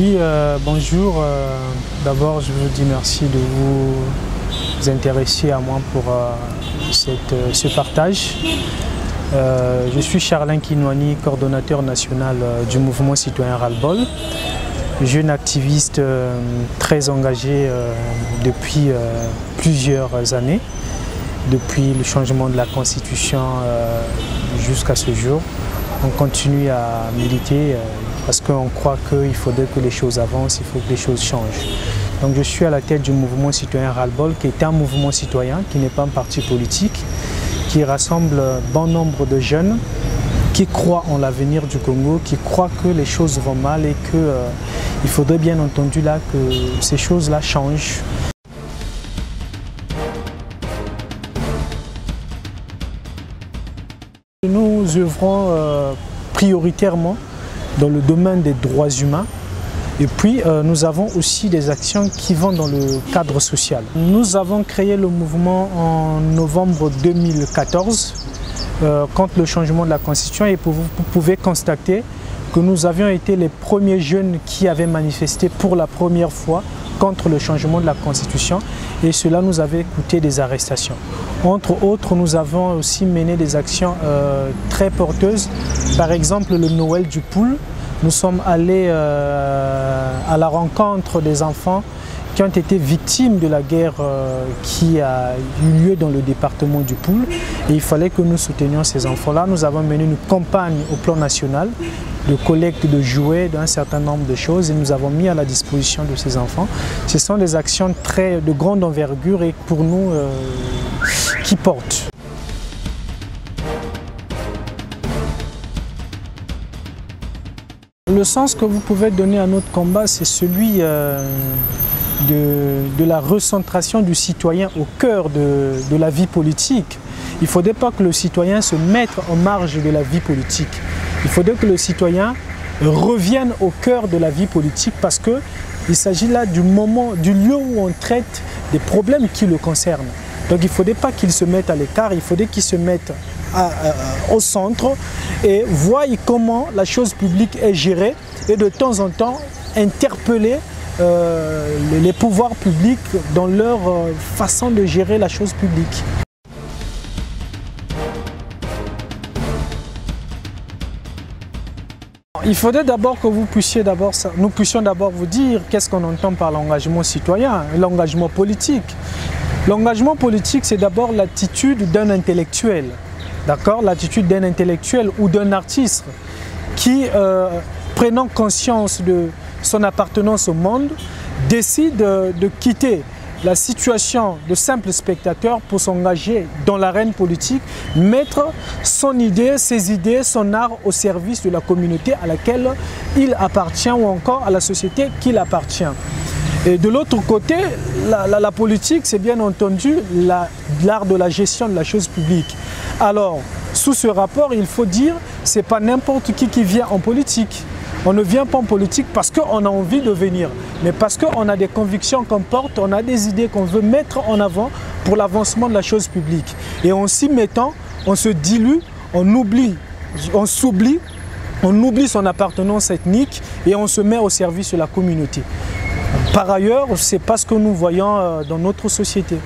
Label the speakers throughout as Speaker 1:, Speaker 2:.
Speaker 1: Oui, bonjour. D'abord, je vous dis merci de vous intéresser à moi pour ce partage. Je suis Charlin Kinwani, coordonnateur national du mouvement citoyen Ras-le-Bol, jeune activiste très engagé depuis plusieurs années, depuis le changement de la Constitution jusqu'à ce jour. On continue à militer parce qu'on croit qu'il faudrait que les choses avancent, il faut que les choses changent. Donc je suis à la tête du mouvement citoyen Ras-le-Bol, qui est un mouvement citoyen, qui n'est pas un parti politique, qui rassemble un bon nombre de jeunes qui croient en l'avenir du Congo, qui croient que les choses vont mal et qu'il faudrait bien entendu là que ces choses-là changent. Nous œuvrons prioritairement dans le domaine des droits humains et puis nous avons aussi des actions qui vont dans le cadre social. Nous avons créé le mouvement en novembre 2014 contre le changement de la Constitution et vous pouvez constater que nous avions été les premiers jeunes qui avaient manifesté pour la première fois contre le changement de la Constitution et cela nous avait coûté des arrestations. Entre autres, nous avons aussi mené des actions très porteuses. Par exemple, le Noël du Poule. Nous sommes allés à la rencontre des enfants qui ont été victimes de la guerre qui a eu lieu dans le département du Poule. Et il fallait que nous soutenions ces enfants-là. Nous avons mené une campagne au plan national de collecte de jouets, d'un certain nombre de choses et nous avons mis à la disposition de ces enfants. Ce sont des actions de grande envergure et pour nous qui portent. Le sens que vous pouvez donner à notre combat, c'est celui de la recentration du citoyen au cœur de la vie politique. Il ne faudrait pas que le citoyen se mette en marge de la vie politique. Il faudrait que le citoyen revienne au cœur de la vie politique parce qu'il s'agit là du lieu où on traite des problèmes qui le concernent. Donc il ne faudrait pas qu'il se mette à l'écart, il faudrait qu'il se mette au centre et voie comment la chose publique est gérée et de temps en temps interpeller les pouvoirs publics dans leur façon de gérer la chose publique. Il faudrait d'abord que nous puissions d'abord vous dire qu'est-ce qu'on entend par l'engagement citoyen, l'engagement politique. L'engagement politique, c'est d'abord l'attitude d'un intellectuel, d'accord? L'attitude d'un intellectuel ou d'un artiste qui, prenant conscience de son appartenance au monde, décide de quitter la situation de simple spectateur pour s'engager dans l'arène politique, mettre son idée, ses idées, son art au service de la communauté à laquelle il appartient ou encore à la société qu'il appartient. Et de l'autre côté, la politique, c'est bien entendu l'art de la gestion de la chose publique. Alors, sous ce rapport, il faut dire, c'est pas n'importe qui vient en politique. On ne vient pas en politique parce qu'on a envie de venir, mais parce qu'on a des convictions qu'on porte, on a des idées qu'on veut mettre en avant pour l'avancement de la chose publique. Et en s'y mettant, on se dilue, on oublie son appartenance ethnique et on se met au service de la communauté. Par ailleurs, c'est pas ce que nous voyons dans notre société.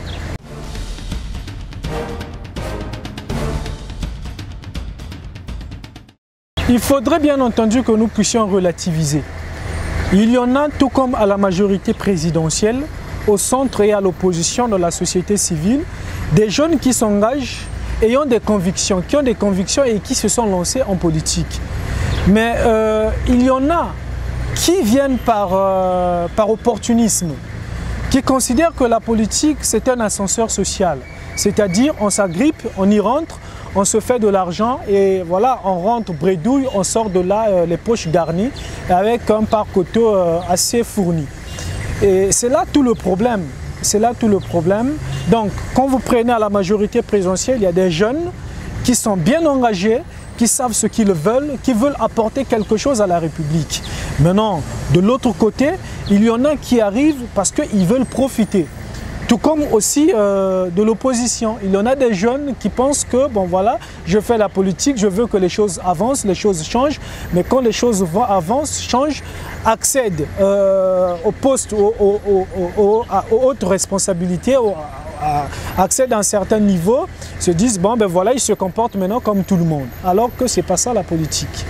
Speaker 1: Il faudrait bien entendu que nous puissions relativiser. Il y en a, tout comme à la majorité présidentielle, au centre et à l'opposition de la société civile, des jeunes qui s'engagent, qui ont des convictions et qui se sont lancés en politique. Mais il y en a qui viennent par opportunisme, qui considèrent que la politique c'est un ascenseur social. C'est-à-dire on s'agrippe, on y rentre, on se fait de l'argent et voilà, on rentre bredouille, on sort de là les poches garnies avec un parc auto assez fourni. Et c'est là tout le problème. C'est là tout le problème. Donc, quand vous prenez à la majorité présidentielle, il y a des jeunes qui sont bien engagés, qui savent ce qu'ils veulent, qui veulent apporter quelque chose à la République. Maintenant, de l'autre côté, il y en a qui arrivent parce qu'ils veulent profiter. Tout comme aussi de l'opposition. Il y en a des jeunes qui pensent que, bon voilà, je fais la politique, je veux que les choses avancent, les choses changent, mais quand les choses avancent, changent, accèdent aux postes, aux hautes responsabilités, accèdent à un certain niveau, se disent, bon ben voilà, ils se comportent maintenant comme tout le monde. Alors que ce n'est pas ça la politique.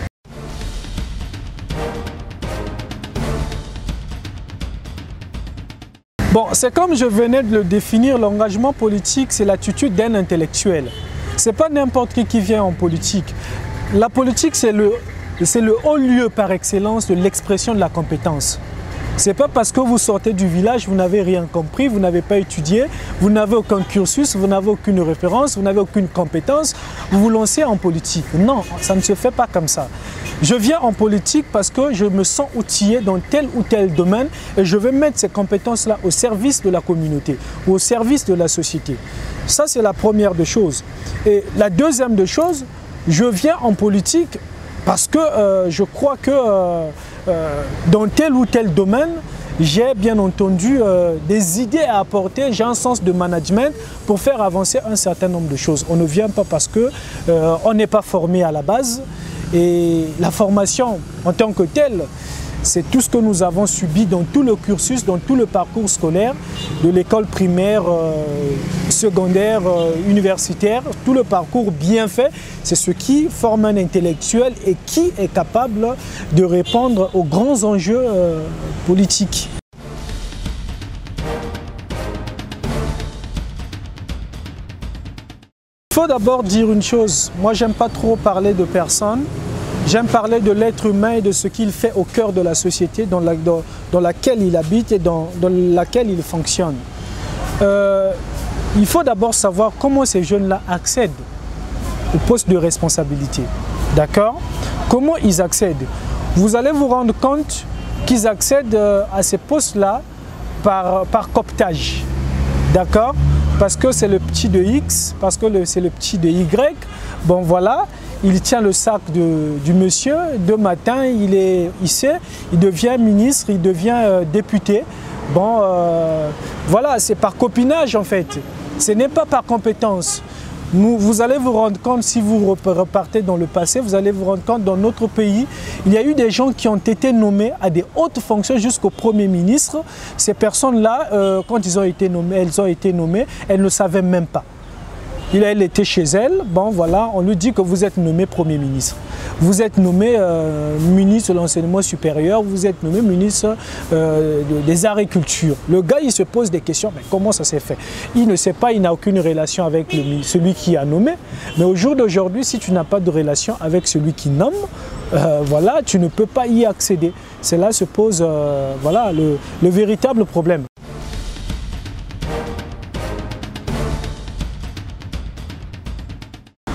Speaker 1: Bon, c'est comme je venais de le définir, l'engagement politique, c'est l'attitude d'un intellectuel. Ce n'est pas n'importe qui vient en politique. La politique, c'est le haut lieu par excellence de l'expression de la compétence. Ce n'est pas parce que vous sortez du village, vous n'avez rien compris, vous n'avez pas étudié, vous n'avez aucun cursus, vous n'avez aucune référence, vous n'avez aucune compétence, vous vous lancez en politique. Non, ça ne se fait pas comme ça. Je viens en politique parce que je me sens outillé dans tel ou tel domaine et je veux mettre ces compétences-là au service de la communauté, au service de la société. Ça, c'est la première des choses. Et la deuxième des choses, je viens en politique parce que je crois que dans tel ou tel domaine, j'ai bien entendu des idées à apporter, j'ai un sens de management pour faire avancer un certain nombre de choses. On ne vient pas parce qu'on n'est pas formé à la base. Et la formation en tant que telle, c'est tout ce que nous avons subi dans tout le cursus, dans tout le parcours scolaire, de l'école primaire, secondaire, universitaire, tout le parcours bien fait, c'est ce qui forme un intellectuel et qui est capable de répondre aux grands enjeux politiques. Il faut d'abord dire une chose, moi j'aime pas trop parler de personnes, j'aime parler de l'être humain et de ce qu'il fait au cœur de la société dans laquelle il habite et dans laquelle il fonctionne. Il faut d'abord savoir comment ces jeunes-là accèdent au poste de responsabilité. D'accord? Comment ils accèdent? Vous allez vous rendre compte qu'ils accèdent à ces postes-là par cooptage. D'accord? Parce que c'est le petit de X, parce que c'est le petit de Y. Bon voilà, il tient le sac du monsieur, de matin il sait, il devient ministre, il devient député. Bon, voilà, c'est par copinage en fait, ce n'est pas par compétence. Vous allez vous rendre compte, si vous repartez dans le passé, vous allez vous rendre compte dans notre pays, il y a eu des gens qui ont été nommés à des hautes fonctions jusqu'au Premier ministre. Ces personnes-là, quand elles ont été nommées, elles ne savaient même pas. Elle était chez elle, bon voilà, on lui dit que vous êtes nommé Premier ministre. Vous êtes nommé ministre de l'enseignement supérieur, vous êtes nommé ministre des arts et culture. Le gars, il se pose des questions, mais comment ça s'est fait? Il ne sait pas, il n'a aucune relation avec celui qui a nommé. Mais au jour d'aujourd'hui, si tu n'as pas de relation avec celui qui nomme, voilà, tu ne peux pas y accéder. C'est là se pose voilà, le véritable problème.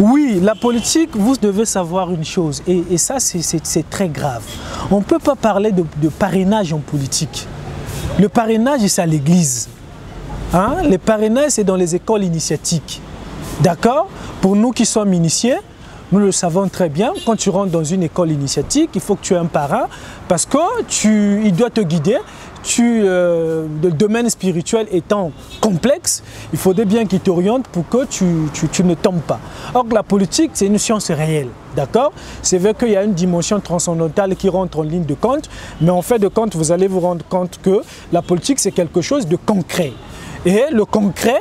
Speaker 1: Oui, la politique, vous devez savoir une chose, et ça c'est très grave. On ne peut pas parler de parrainage en politique. Le parrainage, c'est à l'église. Hein? Le parrainage, c'est dans les écoles initiatiques. D'accord? Pour nous qui sommes initiés, nous le savons très bien, quand tu rentres dans une école initiatique, il faut que tu aies un parrain parce qu'il doit te guider. Le domaine spirituel étant complexe, il faudrait bien qu'il t'oriente pour que tu ne tombes pas. Or, la politique, c'est une science réelle, d'accord? C'est vrai qu'il y a une dimension transcendantale qui rentre en ligne de compte, mais en fait de compte, vous allez vous rendre compte que la politique, c'est quelque chose de concret. Et le concret,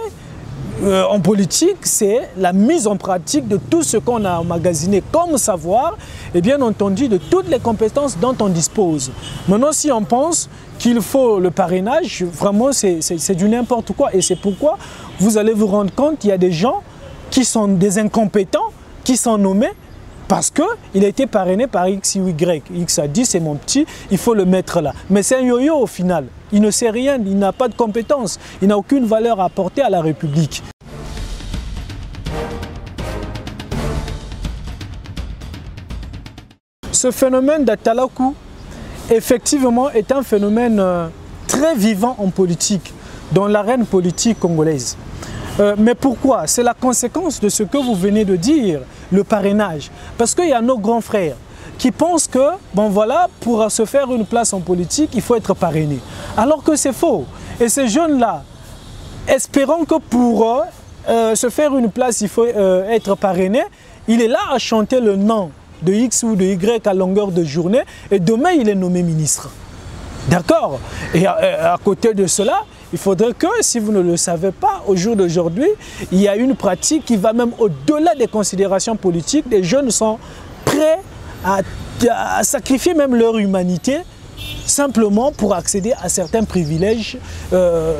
Speaker 1: en politique, c'est la mise en pratique de tout ce qu'on a emmagasiné comme savoir et bien entendu de toutes les compétences dont on dispose. Maintenant, si on pense qu'il faut le parrainage, vraiment c'est du n'importe quoi. Et c'est pourquoi vous allez vous rendre compte qu'il y a des gens qui sont des incompétents, qui sont nommés parce qu'il a été parrainé par X ou Y. X a dit c'est mon petit, il faut le mettre là. Mais c'est un yo-yo au final. Il ne sait rien, il n'a pas de compétences, il n'a aucune valeur à apporter à la République. Ce phénomène d'Atalaku, effectivement, est un phénomène très vivant en politique, dans l'arène politique congolaise. Mais pourquoi? C'est la conséquence de ce que vous venez de dire, le parrainage. Parce qu'il y a nos grands frères qui pensent que, bon voilà, pour se faire une place en politique, il faut être parrainé. Alors que c'est faux. Et ces jeunes-là, espérant que pour se faire une place, il faut être parrainé. Il est là à chanter le nom de X ou de Y à longueur de journée et demain il est nommé ministre. D'accord? Et à côté de cela, il faudrait que, si vous ne le savez pas, au jour d'aujourd'hui, il y a une pratique qui va même au-delà des considérations politiques. Les jeunes sont prêts à sacrifier même leur humanité simplement pour accéder à certains privilèges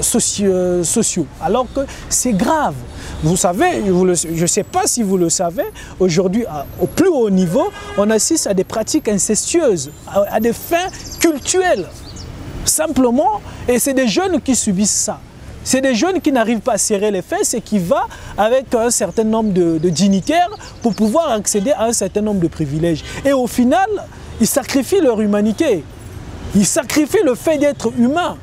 Speaker 1: sociaux. Alors que c'est grave. Vous savez, je ne sais pas si vous le savez, aujourd'hui, au plus haut niveau, on assiste à des pratiques incestueuses, à des fins cultuelles. Simplement, et c'est des jeunes qui subissent ça. C'est des jeunes qui n'arrivent pas à serrer les fesses et qui vont avec un certain nombre de dignitaires pour pouvoir accéder à un certain nombre de privilèges. Et au final, ils sacrifient leur humanité. Ils sacrifient le fait d'être humain.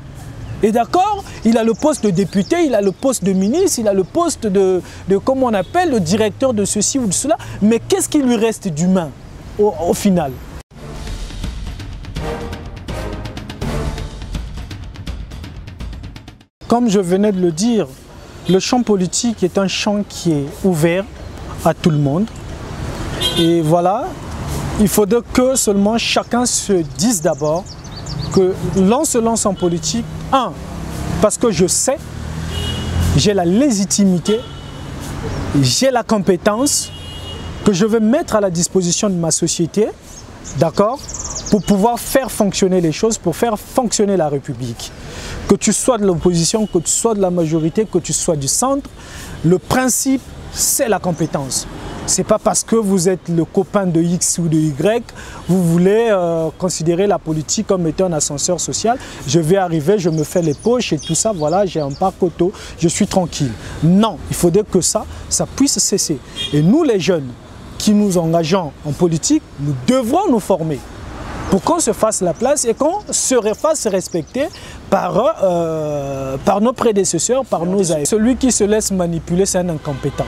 Speaker 1: Et d'accord, il a le poste de député, il a le poste de ministre, il a le poste de comment on appelle, le directeur de ceci ou de cela. Mais qu'est-ce qui lui reste d'humain au final? Comme je venais de le dire, le champ politique est un champ qui est ouvert à tout le monde. Et voilà, il faudrait que seulement chacun se dise d'abord que l'on se lance en politique, parce que je sais, j'ai la légitimité, j'ai la compétence que je veux mettre à la disposition de ma société, d'accord, pour pouvoir faire fonctionner les choses, pour faire fonctionner la République. Que tu sois de l'opposition, que tu sois de la majorité, que tu sois du centre, le principe, c'est la compétence. Ce n'est pas parce que vous êtes le copain de X ou de Y, vous voulez considérer la politique comme étant un ascenseur social. Je vais arriver, je me fais les poches et tout ça, voilà, j'ai un parc auto, je suis tranquille. Non, il faudrait que ça puisse cesser. Et nous les jeunes qui nous engageons en politique, nous devrons nous former pour qu'on se fasse la place et qu'on se fasse respecter par nos prédécesseurs, par nos aïeux. Celui qui se laisse manipuler, c'est un incompétent.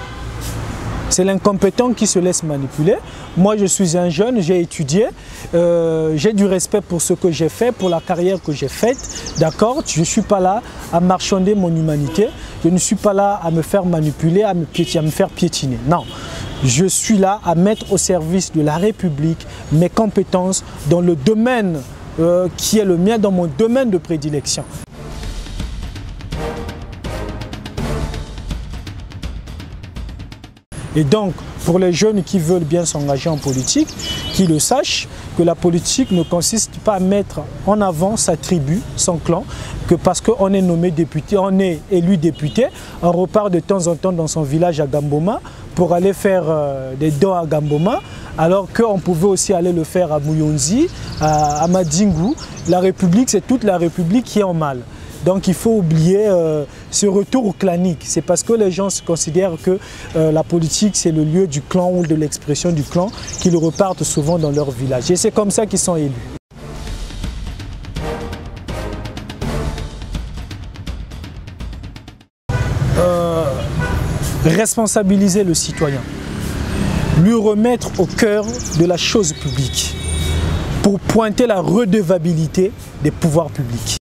Speaker 1: C'est l'incompétent qui se laisse manipuler. Moi, je suis un jeune, j'ai étudié, j'ai du respect pour ce que j'ai fait, pour la carrière que j'ai faite. D'accord? Je ne suis pas là à marchander mon humanité. Je ne suis pas là à me faire manipuler, à me faire piétiner. Non. Je suis là à mettre au service de la République mes compétences dans le domaine qui est le mien, dans mon domaine de prédilection. Et donc, pour les jeunes qui veulent bien s'engager en politique, qu'ils le sachent que la politique ne consiste pas à mettre en avant sa tribu, son clan, que parce qu'on est nommé député, on est élu député, on repart de temps en temps dans son village à Gamboma pour aller faire des dons à Gamboma, alors qu'on pouvait aussi aller le faire à Muyonzi, à Madingu. La République, c'est toute la République qui est en mal. Donc il faut oublier ce retour clanique. C'est parce que les gens se considèrent que la politique c'est le lieu du clan ou de l'expression du clan qu'ils repartent souvent dans leur village. Et c'est comme ça qu'ils sont élus. Responsabiliser le citoyen, lui remettre au cœur de la chose publique pour pointer la redevabilité des pouvoirs publics.